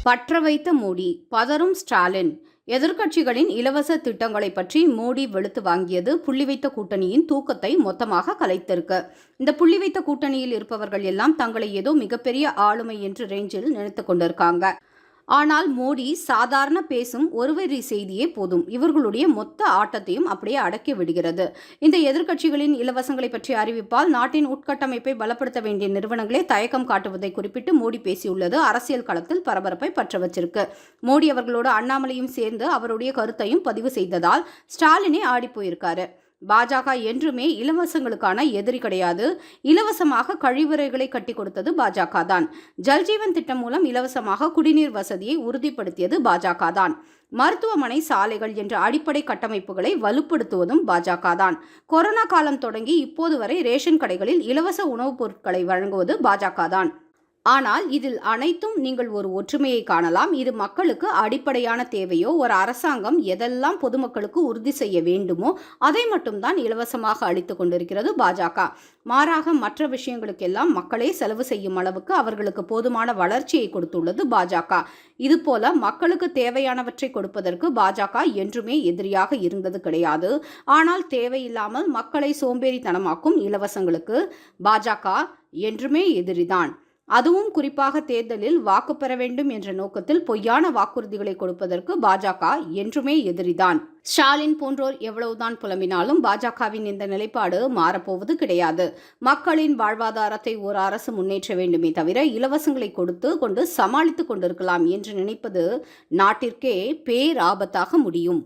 பற்ற வைத்த மோடி, பதறும் ஸ்டாலின். எதிர்க்கட்சிகளின் இலவச திட்டங்களை பற்றி மோடி வெளுத்து வாங்கியது புள்ளி வைத்த கூட்டணியின் தூக்கத்தை மொத்தமாக கலைத்திருக்கு. இந்த புள்ளி வைத்த கூட்டணியில் இருப்பவர்கள் எல்லாம் தங்களை ஏதோ மிகப்பெரிய ஆளுமை என்று ரேஞ்சில் நினைத்துக் கொண்டிருக்காங்க. ஆனால் மோடி சாதாரண பேசும் ஒருவரி செய்தியே போதும் இவர்களுடைய மொத்த ஆட்டத்தையும் அப்படியே அடக்கி விடுகிறது. இந்த எதிர்க்கட்சிகளின் இலவசங்களை பற்றிய அறிவிப்பால் நாட்டின் உட்கட்டமைப்பை பலப்படுத்த வேண்டிய நிறுவனங்களே தயக்கம் காட்டுவதை குறிப்பிட்டு மோடி பேசியுள்ளது அரசியல் களத்தில் பரபரப்பை பற்ற வச்சிருக்கு. மோடி அவர்களோடு அண்ணாமலையும் சேர்ந்து அவருடைய கருத்தையும் பதிவு செய்ததால் ஸ்டாலினே ஆடிப்போயிருக்காரு. பாஜக என்றுமே இலவசங்களுக்கான எதிரி கிடையாது. இலவசமாக கழிவறைகளை கட்டி கொடுத்தது பாஜக தான். ஜல்ஜீவன் திட்டம் மூலம் இலவசமாக குடிநீர் வசதியை உறுதிப்படுத்தியது பாஜக தான். மருத்துவமனை, சாலைகள் என்ற அடிப்படை கட்டமைப்புகளை வலுப்படுத்துவதும் பாஜக தான். கொரோனா காலம் தொடங்கி இப்போது வரை ரேஷன் கடைகளில் இலவச உணவுப் பொருட்களை வழங்குவது பாஜக தான். ஆனால் இதில் அனைத்தும் நீங்கள் ஒரு ஒற்றுமையை காணலாம். இது மக்களுக்கு அடிப்படையான தேவையோ, ஒரு அரசாங்கம் எதெல்லாம் பொதுமக்களுக்கு உறுதி செய்ய வேண்டுமோ அதை மட்டும்தான் இலவசமாக அளித்துக் கொண்டிருக்கிறது பாஜக. மாறாக மற்ற விஷயங்களுக்கெல்லாம் மக்களே செலவு செய்யும் அளவுக்கு அவர்களுக்கு போதுமான வளர்ச்சியை கொடுத்துள்ளது பாஜக. இதுபோல மக்களுக்கு தேவையானவற்றை கொடுப்பதற்கு பாஜக என்றுமே எதிரியாக இருந்தது கிடையாது. ஆனால் தேவையில்லாமல் மக்களை சோம்பேறித்தனமாக்கும் இலவசங்களுக்கு பாஜக என்றுமே எதிரிதான். அதுவும் குறிப்பாக தேர்தலில் வாக்கு பெற வேண்டும் என்ற நோக்கத்தில் பொய்யான வாக்குறுதிகளை கொடுப்பதற்கு பாஜக என்றுமே எதிரிதான். ஸ்டாலின் போன்றோர் எவ்வளவுதான் புலம்பினாலும் பாஜகவின் இந்த நிலைப்பாடு மாறப்போவது கிடையாது. மக்களின் வாழ்வாதாரத்தை ஒரு அரசு முன்னேற்ற வேண்டுமே தவிர இலவசங்களை கொடுத்து கொண்டு சமாளித்துக் கொண்டிருக்கலாம் என்று நினைப்பது நாட்டிற்கே பேராபத்தாக முடியும்.